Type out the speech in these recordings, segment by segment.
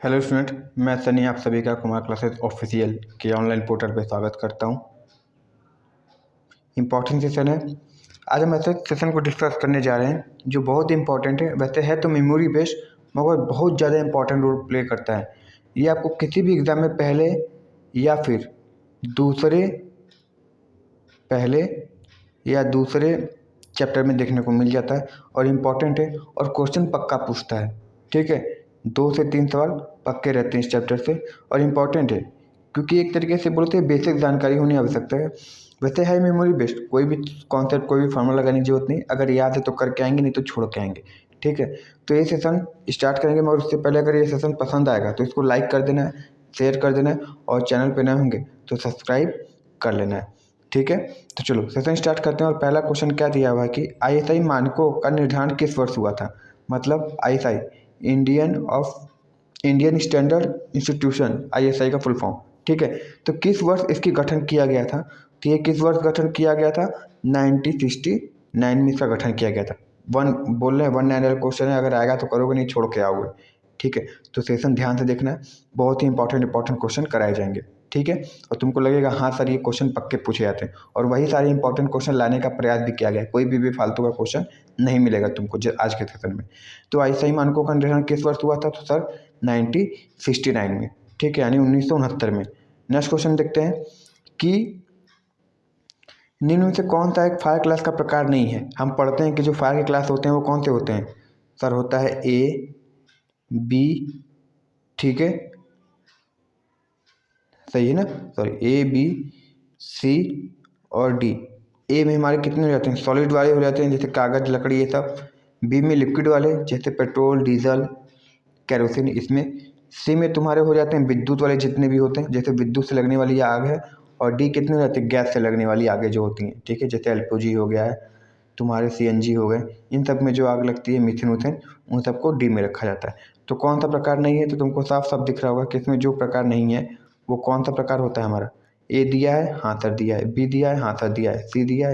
Hello student, मैं सनी आप सभी का कुमार क्लासेस ऑफिशियल के ऑनलाइन पोर्टल पे स्वागत करता हूँ। इम्पॉर्टेंट सेशन है। आज हम ऐसे सेशन को डिस्कस करने जा रहे हैं जो बहुत ही इंपॉर्टेंट है। वैसे है तो मेमोरी बेस्ड मगर बहुत ज़्यादा इंपॉर्टेंट रोल प्ले करता है। ये आपको किसी भी एग्ज़ाम में दूसरे पहले या दूसरे चैप्टर में देखने को मिल जाता है और इम्पॉर्टेंट है और क्वेश्चन पक्का पूछता है। ठीक है, 2 से 3 सवाल पक्के रहते हैं इस चैप्टर से और इम्पॉर्टेंट है क्योंकि एक तरीके से बोलते हैं बेसिक जानकारी होनी आवश्यकता है। वैसे है मेमोरी बेस्ड, कोई भी कॉन्सेप्ट कोई भी फार्मूला लगाने की जरूरत नहीं, अगर याद है तो करके आएंगे, नहीं तो छोड़ के आएंगे। ठीक है, तो ये सेशन स्टार्ट करेंगे मगर उससे पहले अगर ये सेशन पसंद आएगा तो इसको लाइक कर देना है, शेयर कर देना है और चैनल पर नए होंगे तो सब्सक्राइब कर लेना है। ठीक है, तो चलो सेशन स्टार्ट करते हैं। और पहला क्वेश्चन क्या दिया हुआ है कि आईएसआई मानकों का निर्धारण किस वर्ष हुआ था। मतलब ISI Indian standard institution, ISI का फुल फॉर्म। ठीक है, तो किस वर्ष इसकी गठन किया गया था। तो ये किस वर्ष गठन किया गया था, 1969 में इसका गठन किया गया था। वन बोल रहे हैं, 1 क्वेश्चन है, अगर आएगा तो करोगे, नहीं छोड़ के आओगे। ठीक है, तो सेशन ध्यान से देखना है, बहुत ही इंपॉर्टेंट क्वेश्चन कराए जाएंगे। ठीक है, और तुमको लगेगा हाँ सर ये क्वेश्चन पक्के पूछे जाते हैं, और वही सारे इंपॉर्टेंट क्वेश्चन लाने का प्रयास भी किया गया है। कोई भी फालतू का क्वेश्चन नहीं मिलेगा तुमको आज के सेशन में। तो आईएसआई मानकों का निर्धारण किस वर्ष हुआ था, तो सर 1969 में। ठीक है, यानी 1969 में। नेक्स्ट क्वेश्चन देखते हैं कि निम्न में से कौन सा एक फायर क्लास का प्रकार नहीं है। हम पढ़ते हैं कि जो फायर के क्लास होते हैं वो कौन से होते हैं। सर होता है ए, बी, ठीक है सही है ना, सॉरी ए, बी, सी और डी। ए में हमारे कितने हो जाते हैं, सॉलिड वाले हो जाते हैं जैसे कागज, लकड़ी, ये सब। बी में लिक्विड वाले जैसे पेट्रोल, डीजल, कैरोसिन, इसमें। सी में तुम्हारे हो जाते हैं विद्युत वाले जितने भी होते हैं, जैसे विद्युत से लगने वाली आग है। और डी कितने हो जाते हैं, गैस से लगने वाली आगे जो होती हैं। ठीक है, जैसे एलपीजी हो गया है, तुम्हारे सीएनजी हो गए, इन सब में जो आग लगती है, मीथेन उथेन, उन सबको डी में रखा जाता है। तो कौन सा प्रकार नहीं है, तो तुमको साफ साफ दिख रहा होगा कि इसमें जो प्रकार नहीं है वो कौन सा प्रकार होता है हमारा। ए दिया है, हाँ सर दिया है। बी दिया है, हाँ सर दिया है। सी दिया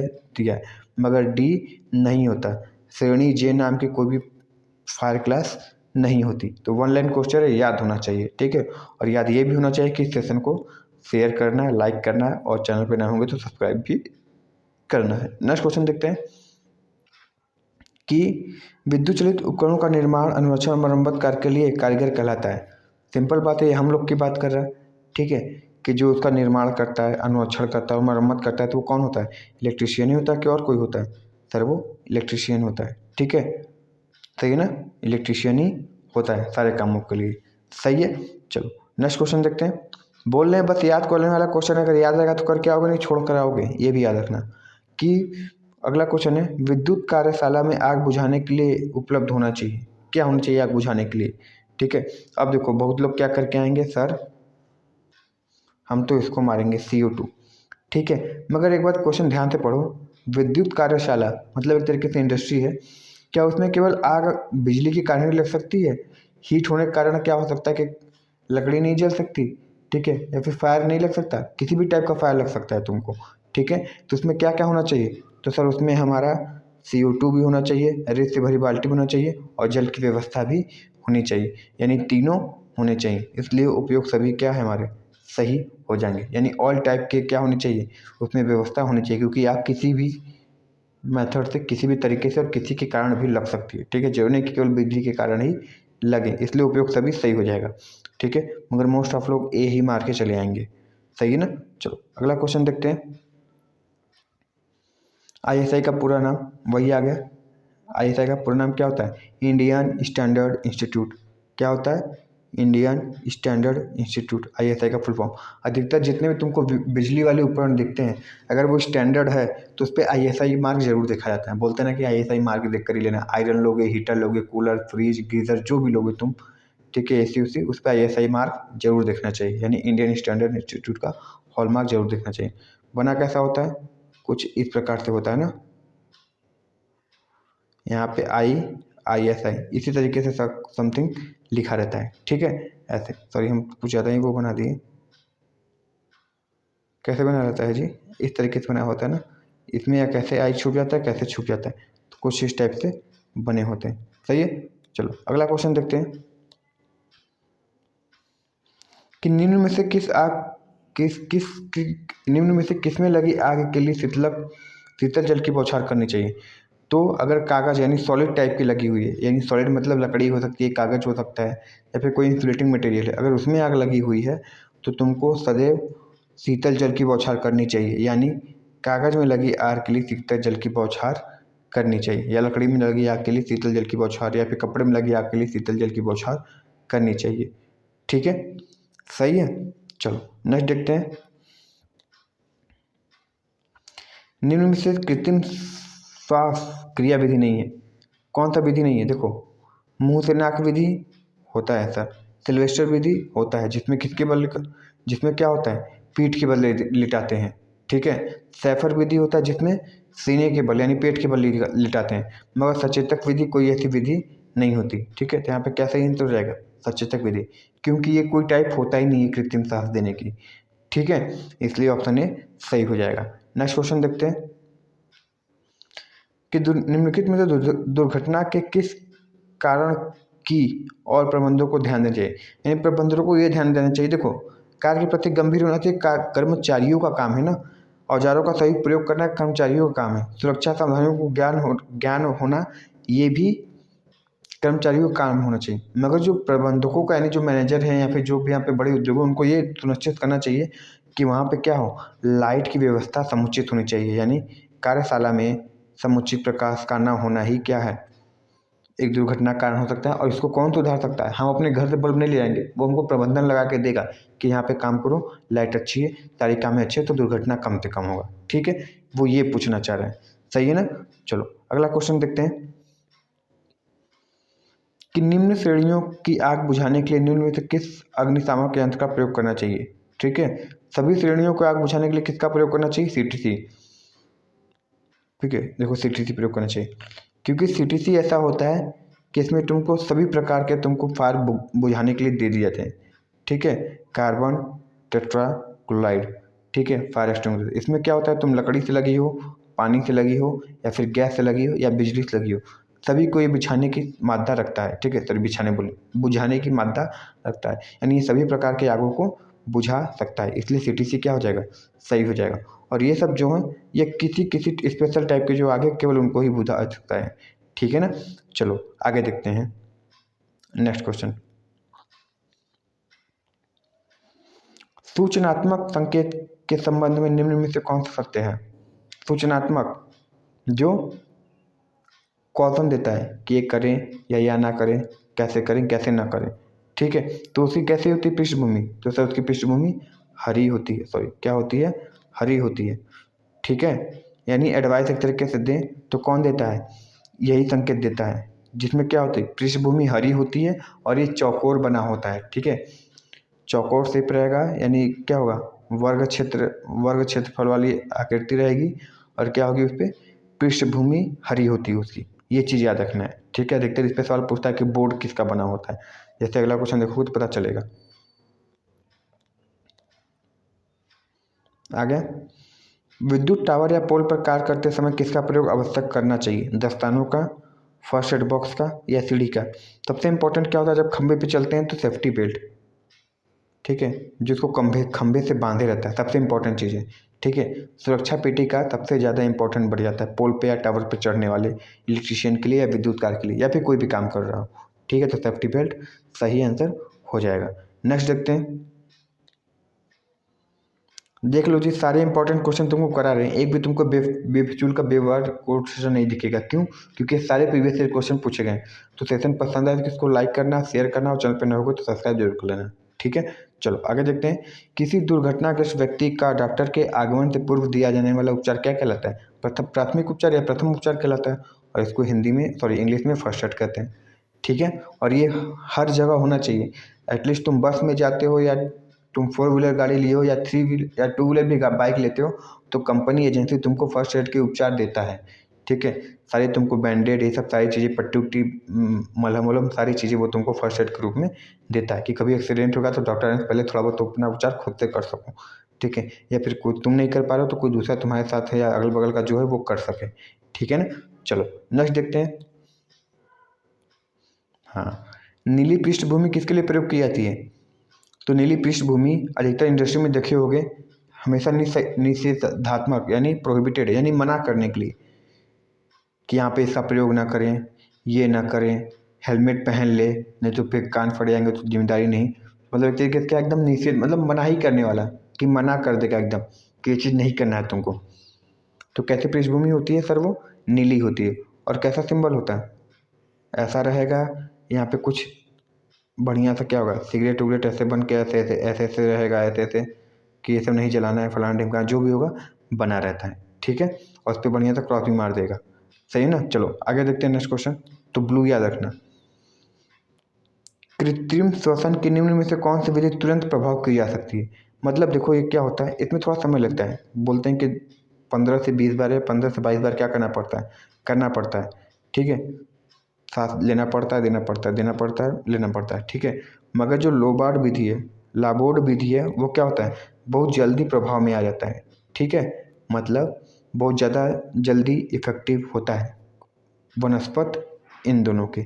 है, मगर डी नहीं होता। श्रेणी जे नाम की कोई भी फायर क्लास नहीं होती। तो 1 लाइन क्वेश्चन है, याद होना चाहिए। ठीक है, और याद ये भी होना चाहिए कि इस सेशन को शेयर करना है, लाइक करना है और चैनल पर नए होंगे तो सब्सक्राइब भी करना है। नेक्स्ट क्वेश्चन देखते हैं कि विद्युत चलित उपकरणों का निर्माण, अनुरक्षण और मरम्मत कार्य के लिए कारीगर कहलाता है। सिंपल बात है, ये हम लोग की बात कर रहा है। ठीक है, कि जो उसका निर्माण करता है, अनुरक्षण करता है और मरम्मत करता है, तो वो कौन होता है, इलेक्ट्रिशियन ही होता है कि और कोई होता है। सर वो इलेक्ट्रिशियन होता है। ठीक है, सही है ना, इलेक्ट्रिशियन ही होता है सारे कामों के लिए। सही है, चलो नेक्स्ट क्वेश्चन देखते हैं। बोल रहे हैं बस याद करने वाला क्वेश्चन, अगर याद रहेगा तो करके आओगे, नहीं छोड़ कर आओगे, ये भी याद रखना। कि अगला क्वेश्चन है, विद्युत कार्यशाला में आग बुझाने के लिए उपलब्ध होना चाहिए, क्या होना चाहिए आग बुझाने के लिए। ठीक है, अब देखो बहुत लोग क्या करके आएंगे, सर हम तो इसको मारेंगे CO2। ठीक है, मगर एक बात क्वेश्चन ध्यान से पढ़ो, विद्युत कार्यशाला मतलब एक तरीके से इंडस्ट्री है। क्या उसमें केवल आग बिजली के कारण ही लग सकती है। हीट होने के कारण क्या हो सकता है कि लकड़ी नहीं जल सकती। ठीक है, या फिर फायर नहीं लग सकता, किसी भी टाइप का फायर लग सकता है तुमको। ठीक है, तो उसमें क्या क्या होना चाहिए, तो सर उसमें हमारा CO2 भी होना चाहिए, रेत से भरी बाल्टी भी होना चाहिए और जल की व्यवस्था भी होनी चाहिए, यानी तीनों होने चाहिए। इसलिए उपयोग सभी क्या है हमारे सही हो जाएंगे, यानी ऑल टाइप के क्या होने चाहिए, उसमें व्यवस्था होनी चाहिए। क्योंकि आग किसी भी मेथड से, किसी भी तरीके से और किसी के कारण भी लग सकती है। ठीक है, जरूरी नहीं कि केवल बिजली के कारण ही लगे, इसलिए उपयोग सभी सही हो जाएगा। ठीक है, मगर मोस्ट ऑफ लोग ए ही मार के चले आएंगे। सही है ना, चलो अगला क्वेश्चन देखते हैं। आईएसआई का पूरा नाम वही आ गया। आईएसआई का पूरा नाम क्या होता है, इंडियन स्टैंडर्ड इंस्टीट्यूट। क्या होता है, इंडियन स्टैंडर्ड इंस्टीट्यूट, आईएसआई का फुल फॉर्म। अधिकतर जितने भी तुमको बिजली वाले उपकरण दिखते हैं, अगर वो स्टैंडर्ड है तो उस पर आईएसआई मार्क जरूर देखा जाता है। बोलते हैं ना कि आईएसआई मार्क देख कर ही लेना। आयरन लोगे, हीटर लोगे, कूलर, फ्रिज, गीजर, जो भी लोगे तुम, ठीक है, एसी उसी, उस पर आईएसआई मार्क जरूर देखना चाहिए, यानी इंडियन स्टैंडर्ड इंस्टीट्यूट का हॉलमार्क जरूर देखना चाहिए। बना कैसा होता है, कुछ इस प्रकार से होता है ना, यहाँ पे ISI इसी तरीके से समथिंग लिखा रहता है। ठीक है, ऐसे, सॉरी हम कुछ ज़्यादा ही वो बना दिए। कैसे बना रहता है जी, इस तरीके से बना होता है ना, इसमें या कैसे आई छुप जाता है, कैसे छुप जाता है, तो कुछ इस टाइप से बने होते हैं। सही है, चलो अगला क्वेश्चन देखते हैं। कि निम्न में से निम्न में से किस में लगी आग के लिए शीतल जल की बौछार करनी चाहिए। तो अगर कागज़ यानी सॉलिड टाइप की लगी हुई है, यानी सॉलिड मतलब लकड़ी हो सकती है, कागज़ हो सकता है, या फिर कोई इंसुलेटिंग मटेरियल है, अगर उसमें आग लगी हुई है तो तुमको सदैव शीतल जल की बौछार करनी चाहिए। यानी कागज़ में लगी आग के लिए शीतल जल की बौछार करनी चाहिए, या लकड़ी में लगी आग के लिए शीतल जल की बौछार, या फिर कपड़े में लगी आग के लिए शीतल जल की बौछार करनी चाहिए। ठीक है, सही है। चलो नेक्स्ट देखते हैं। निम्न में से कृत्रिम श्वास क्रिया विधि नहीं है। कौन सा विधि नहीं है? देखो, मुंह से नाक विधि होता है ऐसा, सिल्वेस्टर विधि होता है जिसमें क्या होता है, पीठ के बल लिटाते हैं। ठीक है, सैफर विधि होता है जिसमें सीने के बल यानी पेट के बल लिटाते हैं, मगर सचेतक विधि कोई ऐसी विधि नहीं होती। ठीक है, तो यहाँ पे क्या सही आंसर हो जाएगा? सचेतक विधि, क्योंकि ये कोई टाइप होता ही नहीं है कृत्रिम सांस देने की। ठीक है, इसलिए ऑप्शन ए सही हो जाएगा। नेक्स्ट क्वेश्चन देखते हैं कि निम्नलिखित में से दुर्घटना के किस कारण की और प्रबंधों को ध्यान देना चाहिए। यानी प्रबंधकों को ये ध्यान देना चाहिए, देखो कार्य के प्रति गंभीर होना चाहिए, कर्मचारियों का काम है ना, औजारों का सही प्रयोग करना कर्मचारियों का काम है, सुरक्षा सावधानियों को ज्ञान होना ये भी कर्मचारियों का काम होना चाहिए। मगर जो प्रबंधकों का यानी जो मैनेजर हैं या फिर जो भी यहाँ पे बड़े उद्योग हैं, उनको ये सुनिश्चित करना चाहिए कि वहाँ पे क्या हो, लाइट की व्यवस्था समुचित होनी चाहिए। यानी कार्यशाला में समुचित प्रकाश का न होना ही क्या है, एक दुर्घटना का कारण हो सकता है। और इसको कौन सुधार सकता है? हम अपने घर से बल्ब नहीं ले आएंगे, वो हमको प्रबंधन लगा के देगा कि यहाँ पे काम करो, लाइट अच्छी है, सारी काम अच्छे है, तो दुर्घटना कम से कम होगा। ठीक है, वो ये पूछना चाह रहे हैं। सही है ना। चलो अगला क्वेश्चन देखते हैं कि निम्न श्रेणियों की आग बुझाने के लिए निम्न में से किस अग्निशामक यंत्र का प्रयोग करना चाहिए। ठीक है, सभी श्रेणियों को आग बुझाने के लिए किसका प्रयोग करना चाहिए? सीटीसी। ठीक है, देखो सीटीसी प्रयोग करना चाहिए, क्योंकि सीटीसी ऐसा होता है कि इसमें तुमको सभी प्रकार के तुमको फायर बुझाने के लिए दे दिए जाते हैं। ठीक है, कार्बन टेट्राक्लोराइड, ठीक है, फायर एक्सटिंग्विशर। इसमें क्या होता है, तुम लकड़ी से लगी हो, पानी से लगी हो, या फिर गैस से लगी हो, या बिजली से लगी हो, सभी को ये बिछाने की मादा रखता है। ठीक है, सॉरी बिछाने बोले, बुझाने की मादा रखता है, यानी ये सभी प्रकार के आगों को बुझा सकता है, इसलिए सीटीसी क्या हो जाएगा? सही हो जाएगा। और ये सब जो है ये किसी स्पेशल टाइप के जो आगे केवल उनको ही बुझा सकता है। ठीक है ना। चलो आगे देखते हैं नेक्स्ट क्वेश्चन। सूचनात्मक संकेत के संबंध में निम्न में से कौन सा सत्य है? सूचनात्मक जो कॉशन देता है कि ये करें या ना करें, कैसे करें कैसे ना करें। ठीक है, तो उसकी कैसे होती है पृष्ठभूमि? तो सर उसकी पृष्ठभूमि हरी होती है, सॉरी क्या होती है? हरी होती है। ठीक है, यानी एडवाइस एक तरीके से दें तो कौन देता है? यही संकेत देता है, जिसमें क्या होती है, पृष्ठभूमि हरी होती है और ये चौकोर बना होता है। ठीक है, चौकोर शेप रहेगा, यानी क्या होगा, वर्ग क्षेत्रफल वाली आकृति रहेगी, और क्या होगी, उस पर पृष्ठभूमि हरी होती है उसकी। ये चीज़ याद रखना है। ठीक है, अधिकतर इस पर सवाल पूछता है कि बोर्ड किसका बना होता है। जैसे अगला क्वेश्चन देखोगे तो पता चलेगा। आगे, विद्युत टावर या पोल पर कार्य करते समय किसका प्रयोग आवश्यक करना चाहिए? दस्तानों का, फर्स्ट एड बॉक्स का, या सीढ़ी का? सबसे इंपॉर्टेंट क्या होता है, जब खंभे पे चलते हैं तो सेफ्टी बेल्ट। ठीक है, जिसको खंभे से बांधे रहता है, सबसे इंपॉर्टेंट चीज़ है। ठीक है, सुरक्षा पेटी का सबसे ज़्यादा इंपॉर्टेंट बढ़ जाता है पोल पे या टावर पे चढ़ने वाले इलेक्ट्रिशियन के लिए, या विद्युत कार के लिए, या फिर कोई भी काम कर रहा हो। ठीक है, तो सेफ्टी बेल्ट सही आंसर हो जाएगा। नेक्स्ट देखते हैं। देख लो जी, सारे इंपॉर्टेंट क्वेश्चन तुमको करा रहे हैं, एक भी तुमको बेफिजूल का बेवार क्वेश्चन नहीं दिखेगा। क्यों? क्योंकि सारे प्रीवियस ईयर क्वेश्चन पूछे गए। तो सेशन पसंद आए तो इसको लाइक करना, शेयर करना, और चैनल पर न होगा तो सब्सक्राइब जरूर कर लेना। ठीक है, चलो आगे देखते हैं। किसी दुर्घटनाग्रस्त व्यक्ति का डॉक्टर के आगमन से पूर्व दिया जाने वाला उपचार क्या कहलाता है? प्राथमिक उपचार या प्रथम उपचार कहलाता है, और इसको हिंदी में सॉरी इंग्लिश में फर्स्ट एड कहते हैं। ठीक है, और ये हर जगह होना चाहिए। एटलीस्ट तुम बस में जाते हो, या तुम 4 व्हीलर गाड़ी लिए हो, या 3 व्हीलर या 2 व्हीलर भी बाइक लेते हो, तो कंपनी एजेंसी तुमको फर्स्ट एड के उपचार देता है। ठीक है, सारी तुमको बैंडेड, ये सब सारी चीज़ें, पट्टी उट्टी, मलहम वलहम, सारी चीज़ें वो तुमको फर्स्ट एड के रूप में देता है, कि कभी एक्सीडेंट होगा तो डॉक्टर ने पहले थोड़ा बहुत अपना उपचार खुद से कर सको। ठीक है, या फिर कोई तुम नहीं कर पा रहे हो तो कोई दूसरा तुम्हारे साथ है या अगल बगल का जो है वो कर सके। ठीक है ना। चलो नेक्स्ट देखते हैं। हाँ, नीली पृष्ठभूमि किसके लिए प्रयोग की जाती है? तो नीली पृष्ठभूमि अधिकतर इंडस्ट्री में देखे होंगे हमेशा निषेधात्मक यानी प्रोहिबिटेड यानी मना करने के लिए कि यहाँ पे इसका प्रयोग ना करें, ये ना करें, हेलमेट पहन ले नहीं तो फिर कान फट जाएंगे तो जिम्मेदारी नहीं। मतलब एक तरीके से क्या एकदम निषेध मतलब मना ही करने वाला कि मना कर देगा एकदम कि ये चीज़ नहीं करना है तुमको। तो कैसी पृष्ठभूमि होती है सर? वो नीली होती है। और कैसा सिंबल होता है? ऐसा रहेगा। यहाँ पे कुछ बढ़िया सा क्या होगा, सिगरेट उगरेट ऐसे बन के ऐसे ऐसे ऐसे ऐसे रहेगा, ऐसे ऐसे कि ये सब नहीं जलाना है, फलाना ढिमका जो भी होगा बना रहता है। ठीक है, और उस पर बढ़िया सा क्रॉस भी मार देगा। सही है ना? चलो आगे देखते हैं नेक्स्ट क्वेश्चन। तो ब्लू याद रखना। कृत्रिम श्वसन की निम्न में से कौन सी विधि तुरंत प्रभाव की जा सकती है? मतलब देखो ये क्या होता है, इसमें थोड़ा समय लगता है। बोलते हैं कि 15 से 20 बार या 15 से 22 बार क्या करना पड़ता है। ठीक है, सांस लेना पड़ता है, देना पड़ता है, देना पड़ता है, लेना पड़ता है। ठीक है, मगर जो लाबोर्ड विधि है वो क्या होता है, बहुत जल्दी प्रभाव में आ जाता है। ठीक है, मतलब बहुत ज़्यादा जल्दी इफेक्टिव होता है वनस्पत इन दोनों के।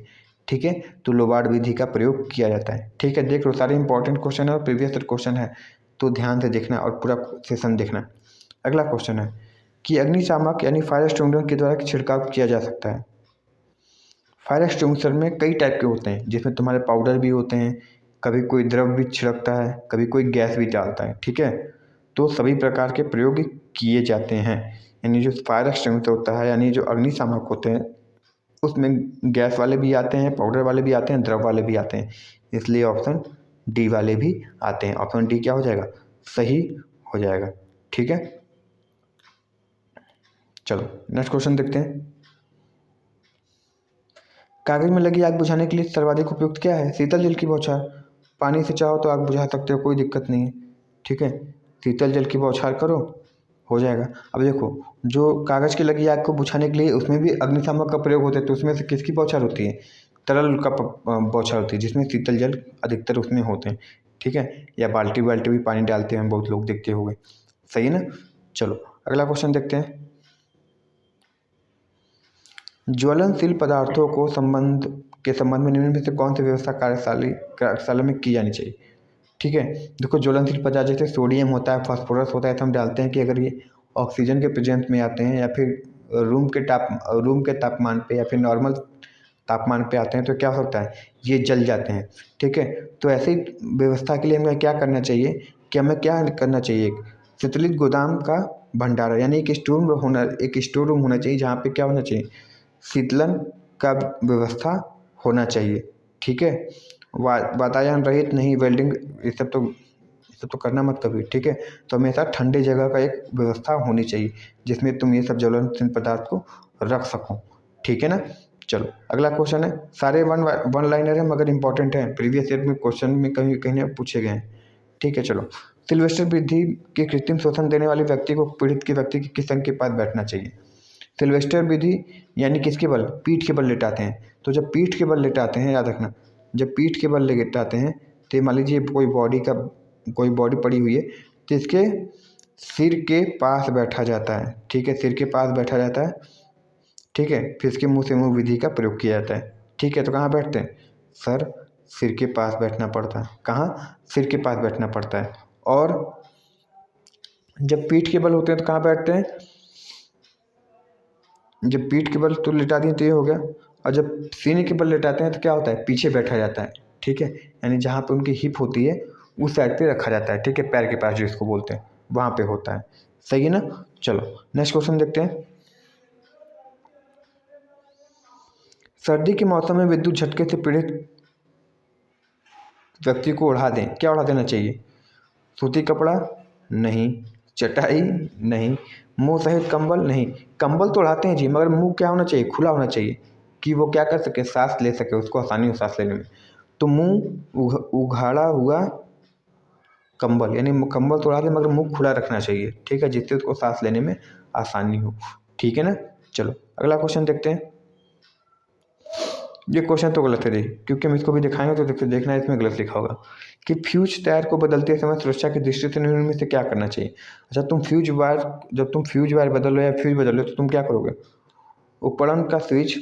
ठीक है, तो लोबार्ड विधि का प्रयोग किया जाता है। ठीक है, देख लो सारे इंपॉर्टेंट क्वेश्चन है और प्रीवियस ईयर क्वेश्चन है, तो ध्यान से देखना और पूरा सेशन देखना। अगला क्वेश्चन है कि अग्निशामक यानी फायर एक्सटिंग्विशर के द्वारा छिड़काव किया जा सकता है। फायर एक्सटिंग्विशर में कई टाइप के होते हैं, जिसमें तुम्हारे पाउडर भी होते हैं, कभी कोई द्रव भी छिड़कता है, कभी कोई गैस भी डालता है। ठीक है, तो सभी प्रकार के प्रयोग किए जाते हैं। यानी जो फायर एक्सटिंग्विशर होता है यानी जो अग्निशामक होते हैं उसमें गैस वाले भी आते हैं, पाउडर वाले भी आते हैं, द्रव वाले भी आते हैं। इसलिए ऑप्शन डी वाले भी आते हैं। ऑप्शन डी क्या हो जाएगा, सही हो जाएगा। ठीक है, चलो नेक्स्ट क्वेश्चन देखते हैं। कागज में लगी आग बुझाने के लिए सर्वाधिक उपयुक्त क्या है? शीतल जल की बौछार। पानी से चाहो तो आग बुझा सकते हो, कोई दिक्कत नहीं है। ठीक है, शीतल जल की बौछार करो, हो जाएगा। अब देखो जो कागज़ की लगी आग को बुझाने के लिए उसमें भी अग्निशामक का प्रयोग होता है, तो उसमें से किसकी बौछार होती है? तरल का बौछार होती है, जिसमें शीतल जल अधिकतर उसमें होते हैं। ठीक है, या बाल्टी बाल्टी भी पानी डालते हैं, बहुत लोग देखते होंगे। सही है ना? चलो अगला क्वेश्चन देखते हैं। ज्वलनशील पदार्थों को के संबंध में निम्न में से कौन सी व्यवस्था कार्यशाला में की जानी चाहिए? ठीक है, देखो ज्वलनशील पदार्थ जैसे सोडियम होता है, फास्फोरस होता है, तो हम डालते हैं कि अगर ये ऑक्सीजन के प्रेजेंस में आते हैं या फिर रूम के तापमान पे या फिर नॉर्मल तापमान पे आते हैं तो क्या होता है, ये जल जाते हैं। ठीक है, तो ऐसी व्यवस्था के लिए हमें क्या करना चाहिए कि हमें क्या करना चाहिए, शीतलित गोदाम का भंडारण यानी एक स्टोर रूम होना चाहिए, जहाँ पे क्या होना चाहिए, शीतलन का व्यवस्था होना चाहिए। ठीक है, वातायन रहित नहीं, वेल्डिंग ये सब तो करना मत कभी। ठीक है, तो हमेशा ठंडे जगह का एक व्यवस्था होनी चाहिए जिसमें तुम ये सब ज्वलनशील पदार्थ को रख सको। ठीक है ना? चलो अगला क्वेश्चन है, सारे वन लाइनर है मगर इंपॉर्टेंट है, प्रीवियस ईयर में क्वेश्चन में कहीं कहीं ना पूछे गए हैं। ठीक है, चलो सिल्वेस्टर वृद्धि के कृत्रिम शोषण देने वाले व्यक्ति को पीड़ित के व्यक्ति के किस अंग के पास बैठना चाहिए? सिल्वेस्टर विधि यानी किसके बल, पीठ के बल लेटाते हैं। तो जब पीठ के बल लेटाते हैं, याद रखना, जब पीठ के बल लेटाते हैं तो मान लीजिए कोई बॉडी पड़ी हुई है, तो इसके सिर के पास बैठा जाता है। ठीक है, सिर के पास बैठा जाता है। ठीक है, फिर इसके मुंह से मुंह विधि का प्रयोग किया जाता है। ठीक है, तो कहाँ बैठते हैं सर, सिर के पास बैठना पड़ता है। कहाँ, सिर के पास बैठना पड़ता है। और जब पीठ के बल होते हैं तो कहाँ बैठते हैं, जब पीठ के बल तो लिटा दिए तो ये हो गया, और जब सीने के बल लिटाते हैं तो क्या होता है, पीछे बैठा जाता है। ठीक है, यानी जहाँ पे उनकी हिप होती है उस साइड पे रखा जाता है। ठीक है, पैर के पास जो इसको बोलते हैं वहाँ पे होता है। सही है ना? चलो नेक्स्ट क्वेश्चन देखते हैं। सर्दी के मौसम में विद्युत झटके से पीड़ित व्यक्ति को उड़ा दें, क्या उड़ा देना चाहिए? सूती कपड़ा नहीं, चटाई नहीं, मुंह सहित कंबल नहीं। कंबल तो उड़ाते हैं जी, मगर मुंह क्या होना चाहिए, खुला होना चाहिए कि वो क्या कर सके, सांस ले सके, उसको आसानी हो सांस लेने में। तो मुंह उघाड़ा हुआ कंबल यानी कंबल तो उड़ा दे मगर मुंह खुला रखना चाहिए। ठीक है, जिससे उसको सांस लेने में आसानी हो। ठीक है ना? चलो अगला क्वेश्चन देखते हैं। ये क्वेश्चन तो गलत है जी, क्योंकि हम इसको भी दिखाएंगे तो देखना इसमें गलत लिखा होगा कि फ्यूज टायर को बदलते समय सुरक्षा की दृष्टि से निम्न में से क्या करना चाहिए? अच्छा, जब तुम फ्यूज वायर बदलो या फ्यूज बदलो तो तुम क्या करोगे, उपकरण का स्विच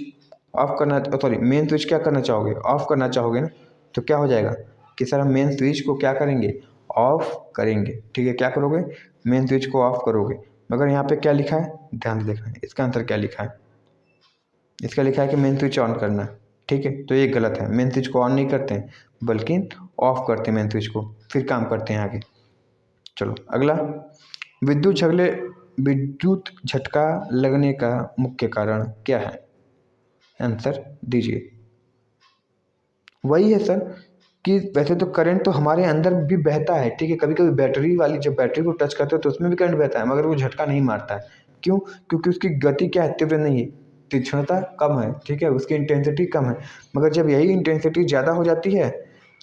ऑफ करना, सॉरी मेन स्विच क्या करना चाहोगे, ऑफ करना चाहोगे ना, तो क्या हो जाएगा, कि सर हम मेन स्विच को क्या करेंगे, ऑफ करेंगे। ठीक है, क्या करोगे, मेन स्विच को ऑफ करोगे। मगर यहाँ पे क्या लिखा है, ध्यान से देखना, इसका आंसर क्या लिखा है, इसका लिखा है कि मेन स्विच ऑन करना है। ठीक है, तो ये गलत है, मेन स्विच को ऑन नहीं करते हैं बल्कि ऑफ करते हैं मेन स्विच को, फिर काम करते हैं आगे। चलो अगला, विद्युत झटका लगने का मुख्य कारण क्या है, आंसर दीजिए। वही है सर कि वैसे तो करंट तो हमारे अंदर भी बहता है। ठीक है, कभी कभी बैटरी वाली, जब बैटरी को टच करते हो तो उसमें भी करंट बहता है, मगर वो झटका नहीं मारता है। क्यों, क्योंकि उसकी गति क्या है, तीव्र नहीं है, तीक्ष्णता कम है। ठीक है, उसकी इंटेंसिटी कम है। मगर जब यही इंटेंसिटी ज़्यादा हो जाती है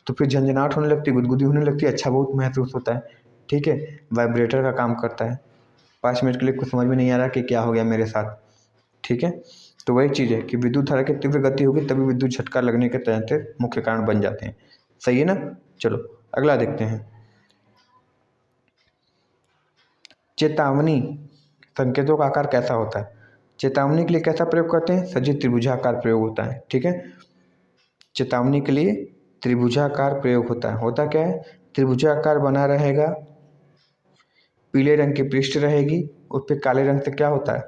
तो फिर झंझनाहट होने लगती है, गुदगुदी होने लगती है, अच्छा बहुत महसूस होता है। ठीक है, वाइब्रेटर का काम करता है। 5 मिनट के लिए कुछ समझ में नहीं आ रहा कि क्या हो गया मेरे साथ। ठीक है, तो वही चीज़ है कि विद्युत धारा की तीव्र गति होगी तभी विद्युत झटका लगने के तरह से मुख्य कारण बन जाते हैं। सही है ना। चलो अगला देखते हैं, चेतावनी संकेतों का आकार कैसा होता है। चेतावनी के लिए कैसा प्रयोग करते हैं, सजी त्रिभुजाकार प्रयोग होता है। ठीक है, चेतावनी के लिए त्रिभुजाकार प्रयोग होता है। होता क्या है, त्रिभुजाकार बना रहेगा, पीले रंग की पृष्ठ रहेगी, उस पर काले रंग से क्या होता है,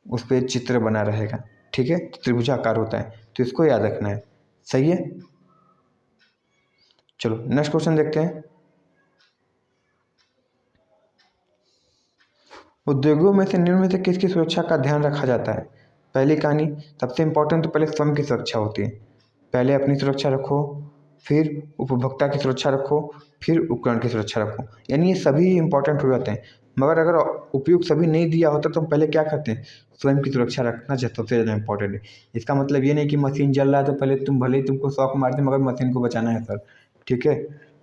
उस पर चित्र बना रहेगा। ठीक है, त्रिभुजाकार होता है, तो इसको याद रखना है। सही है। चलो नेक्स्ट क्वेश्चन देखते हैं, उद्योगों में से निम्न में से किसकी सुरक्षा का ध्यान रखा जाता है। पहली कहानी, सबसे इम्पोर्टेंट तो पहले स्वयं की सुरक्षा होती है। पहले अपनी सुरक्षा रखो, फिर उपभोक्ता की सुरक्षा रखो, फिर उपकरण की सुरक्षा रखो, यानी ये सभी इंपॉर्टेंट हो जाते हैं। मगर अगर उपयुक्त सभी नहीं दिया होता तो हम पहले क्या करते हैं, स्वयं की सुरक्षा रखना सबसे ज़्यादा इंपॉर्टेंट है। इसका मतलब ये नहीं कि मशीन जल रहा है तो पहले तुम, भले ही तुमको शॉक मार दे मगर मशीन को बचाना है सर। ठीक है,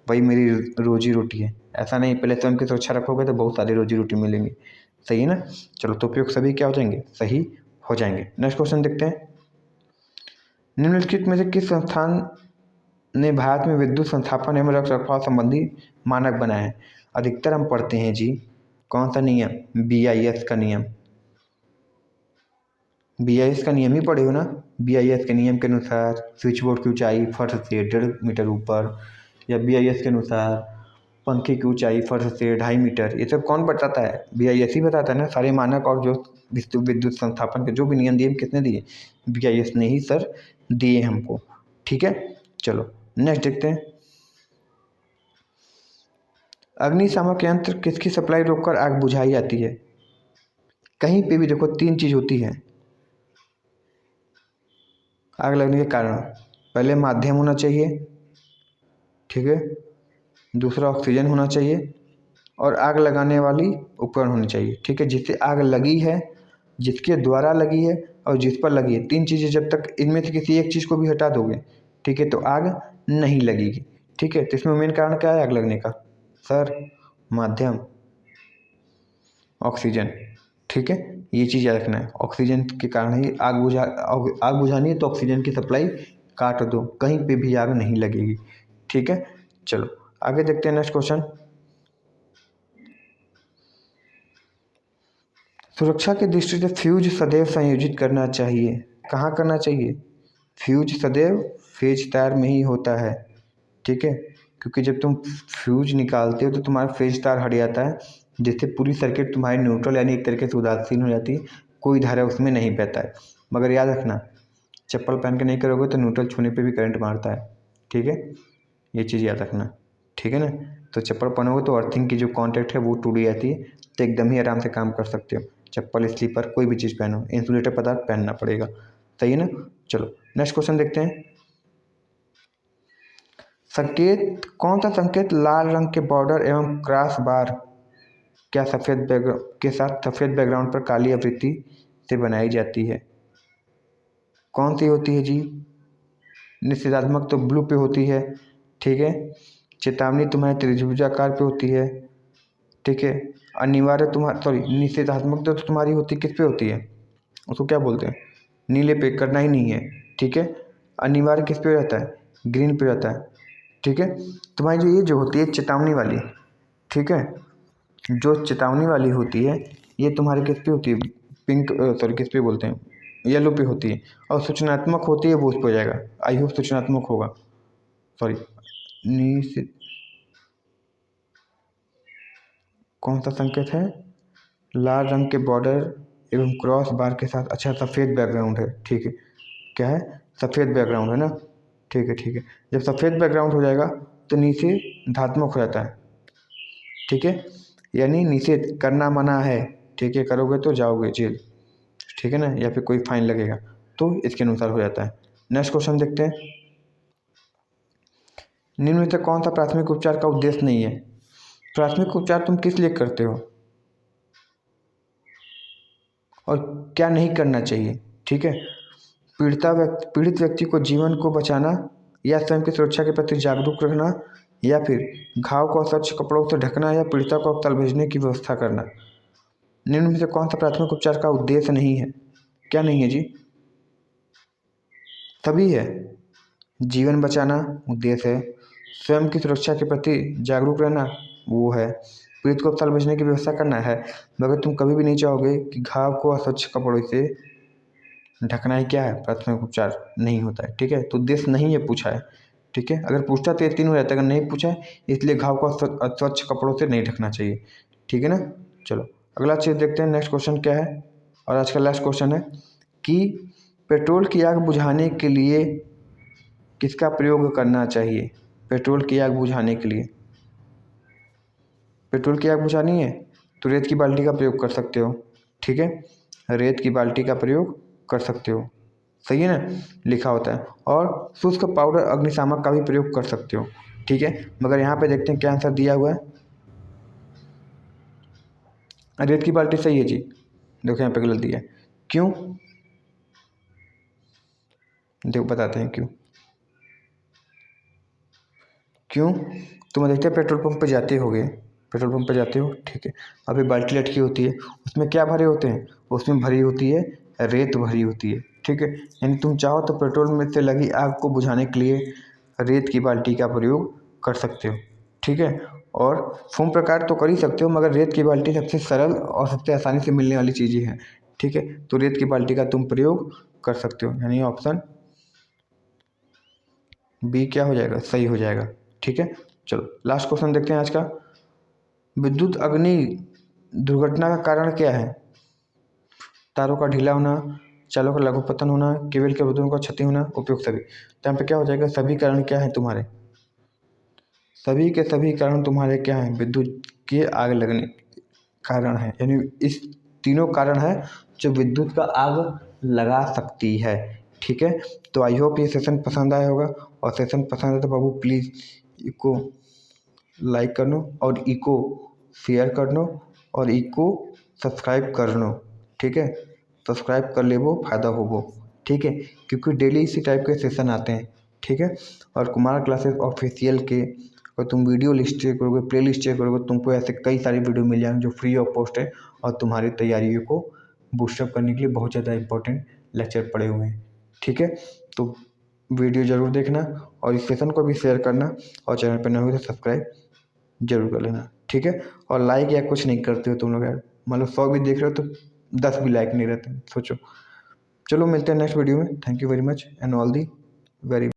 वही मेरी रोजी रोटी है, ऐसा नहीं, पहले स्वयं की सुरक्षा रखोगे तो बहुत सारी रोजी रोटी मिलेंगी। सही है ना। चलो तो उपयोग सभी क्या हो जाएंगे, सही हो जाएंगे। नेक्स्ट क्वेश्चन देखते हैं, निम्नलिखित में से किस संस्थान ने भारत में विद्युत संस्थापन एवं रखरखाव संबंधी मानक बनाए हैं। अधिकतर हम पढ़ते हैं जी, कौन सा नियम, BIS का नियम। BIS का नियम ही पढ़े हो ना। BIS के नियम के अनुसार स्विच बोर्ड की ऊंचाई फर्श से 1.5 मीटर ऊपर, या BIS के अनुसार पंखे की ऊंचाई फर्श से 2.5 मीटर, ये सब कौन बताता है, BIS ही बताता है ना। सारे मानक और जो विद्युत संस्थापन के जो भी नियम दिए किसने दिए, BIS ने ही सर दिए हमको। ठीक है, चलो नेक्स्ट देखते हैं, अग्निशामक यंत्र किसकी सप्लाई रोककर आग बुझाई जाती है। कहीं पे भी देखो 3 चीज़ होती है आग लगने के कारण। पहले माध्यम होना चाहिए, ठीक है, दूसरा ऑक्सीजन होना चाहिए, और आग लगाने वाली उपकरण होनी चाहिए। ठीक है, जिससे आग लगी है, जिसके द्वारा लगी है और जिस पर लगी है, 3 चीज़ें जब तक इनमें से किसी एक चीज़ को भी हटा दोगे, ठीक है, तो आग नहीं लगेगी। ठीक है, तो इसमें मेन कारण क्या है आग लगने का, सर माध्यम, ऑक्सीजन। ठीक है, ये चीज़ याद रखना है, ऑक्सीजन के कारण ही आग बुझानी है तो ऑक्सीजन की सप्लाई काट दो, कहीं पे भी आग नहीं लगेगी। ठीक है, चलो आगे देखते हैं नेक्स्ट क्वेश्चन, सुरक्षा की दृष्टि से फ्यूज सदैव संयोजित करना चाहिए। कहाँ करना चाहिए, फ्यूज सदैव फेज तार में ही होता है। ठीक है, क्योंकि जब तुम फ्यूज निकालते हो तो तुम्हारा फेज तार हट जाता है, जिससे पूरी सर्किट तुम्हारी न्यूट्रल यानी एक तरीके से उदासीन हो जाती है, कोई धारा उसमें नहीं बहता है। मगर याद रखना, चप्पल पहन के नहीं करोगे तो न्यूट्रल छूने पे भी करंट मारता है। ठीक है, ये चीज़ याद रखना। ठीक है ना, तो चप्पल पहनोगे तो अर्थिंग की जो कॉन्टैक्ट है वो टूट जाती है, तो एकदम ही आराम से काम कर सकते हो। चप्पल, स्लीपर, कोई भी चीज़ पहनो, इंसुलेटर पदार्थ पहनना पड़ेगा। सही है ना। चलो नेक्स्ट क्वेश्चन देखते हैं, संकेत, कौन सा संकेत लाल रंग के बॉर्डर एवं क्रॉस बार क्या सफ़ेद बैकग्राउंड के साथ सफ़ेद बैकग्राउंड पर काली आवृत्ति से बनाई जाती है। कौन सी होती है जी, निषेधात्मक तो ब्लू पे होती है। ठीक है, चेतावनी तुम्हारे त्रिभुजाकार पे होती है। ठीक है, अनिवार्य तुम्हारा, सॉरी, निषेधात्मक तो तुम्हारी होती किस पे होती है, उसको क्या बोलते हैं, नीले पे, करना ही नहीं है। ठीक है, अनिवार्य किस पे रहता है, ग्रीन पे रहता है। ठीक है, तुम्हारी जो ये जो होती है चेतावनी वाली, ठीक है, जो चेतावनी वाली होती है ये तुम्हारे किस पे होती है, पिंक, सॉरी किस पे बोलते हैं, येलो पे होती है। और सूचनात्मक होती है वो उस पर हो जाएगा, आई होप सूचनात्मक होगा। सॉरी निषिद्ध कौन सा संकेत है? लाल रंग के बॉर्डर एवं क्रॉस बार के साथ। अच्छा, सफ़ेद बैकग्राउंड है, ठीक है। क्या है? सफ़ेद बैकग्राउंड है ना, ठीक है ठीक है। जब सफ़ेद बैकग्राउंड हो जाएगा तो नीचे धात्मक हो जाता है, ठीक है। यानी निषेध करना मना है, ठीक है, करोगे तो जाओगे जेल, ठीक है ना, या फिर कोई फाइन लगेगा, तो इसके अनुसार हो जाता है। नेक्स्ट क्वेश्चन देखते हैं। निम्न में से कौन सा प्राथमिक उपचार का उद्देश्य नहीं है? प्राथमिक उपचार तुम किस लिए करते हो और क्या नहीं करना चाहिए, ठीक है। पीड़ित व्यक्ति को जीवन को बचाना या स्वयं की सुरक्षा के प्रति जागरूक रहना या फिर घाव को स्वच्छ कपड़ों से ढकना या पीड़िता को अस्पताल भेजने की व्यवस्था करना। निम्न में से कौन सा प्राथमिक उपचार का उद्देश्य नहीं है? क्या नहीं है जी? तभी है। जीवन बचाना उद्देश्य है, स्वयं की सुरक्षा के प्रति जागरूक रहना वो है, पीड़ित को अस्पताल भेजने की व्यवस्था करना है। मगर तुम कभी भी नहीं चाहोगे कि घाव को अस्वच्छ कपड़ों से ढकना ही क्या है प्राथमिक उपचार नहीं होता है, ठीक है। तो उद्देश्य नहीं है पूछा है, ठीक है। अगर पूछता तो ये तीन हो जाता है, अगर नहीं पूछा है इसलिए घाव को अस्वच्छ कपड़ों से नहीं ढकना चाहिए, ठीक है ना। चलो अगला चीज़ देखते हैं, नेक्स्ट क्वेश्चन क्या है। और आज का लास्ट क्वेश्चन है कि पेट्रोल की आग बुझाने के लिए किसका प्रयोग करना चाहिए? पेट्रोल की आग बुझाने के लिए, पेट्रोल की आग बुझानी है तो रेत की बाल्टी का प्रयोग कर सकते हो, ठीक है। रेत की बाल्टी का प्रयोग कर सकते हो, सही है ना, लिखा होता है। और शुष्क पाउडर अग्निशामक का भी प्रयोग कर सकते हो, ठीक है। मगर यहाँ पे देखते हैं क्या आंसर दिया हुआ है। रेत की बाल्टी सही है जी, देखो यहाँ पे गलत दिया है, क्यों? देखो बताते हैं क्यों। क्यों? तुम देखते हैं पेट्रोल पंप पे जाते होगे, पेट्रोल पंप पे जाते हो, ठीक है। अभी बाल्टी लटकी होती है, उसमें क्या भरे होते हैं? उसमें भरी होती है रेत भरी होती है, ठीक है। यानी तुम चाहो तो पेट्रोल में से लगी आग को बुझाने के लिए रेत की बाल्टी का प्रयोग कर सकते हो, ठीक है। और फोम प्रकार तो कर ही सकते हो, मगर रेत की बाल्टी सबसे सरल और सबसे आसानी से मिलने वाली चीज़ें हैं, ठीक है। तो रेत की बाल्टी का तुम प्रयोग कर सकते हो, यानी ऑप्शन बी क्या हो जाएगा? सही हो जाएगा, ठीक है। चलो लास्ट क्वेश्चन देखते हैं आज का। विद्युत अग्नि दुर्घटना का कारण क्या है? तारों का ढीला होना, चालों का लघु पतन होना, केबल के रोधों का क्षति होना, उपयुक्त सभी। तो यहाँ पे क्या हो जाएगा? सभी कारण क्या है तुम्हारे? सभी के सभी कारण तुम्हारे क्या हैं? विद्युत के आग लगने कारण है, यानी इस तीनों कारण है जो विद्युत का आग लगा सकती है, ठीक है। तो आई होप ये सेशन पसंद आया होगा, और सेशन पसंद है तो बाबू प्लीज़ इसको लाइक कर लो और इसको शेयर कर लो और इसको सब्सक्राइब कर लो, ठीक है। सब्सक्राइब कर ले वो फ़ायदा हो वो, ठीक है, क्योंकि डेली इसी टाइप के सेशन आते हैं, ठीक है। और कुमार क्लासेस ऑफिशियल के और तुम वीडियो लिस्ट चेक करोगे, प्ले लिस्ट चेक करोगे, तुमको ऐसे कई सारी वीडियो मिल जाएंगे जो फ्री ऑफ कॉस्ट है और तुम्हारी तैयारियों को बूस्टअप करने के लिए बहुत ज़्यादा इंपॉर्टेंट लेक्चर पड़े हुए हैं, ठीक है। तो वीडियो ज़रूर देखना और इस सेशन को भी शेयर करना, और चैनल पर नए हो तो सब्सक्राइब जरूर कर लेना, ठीक है। और लाइक या कुछ नहीं करते हो तुम लोग यार, मतलब 100 भी देख रहे हो तो 10 भी लाइक नहीं रहते, सोचो। चलो मिलते हैं नेक्स्ट वीडियो में। Thank you very much and all the very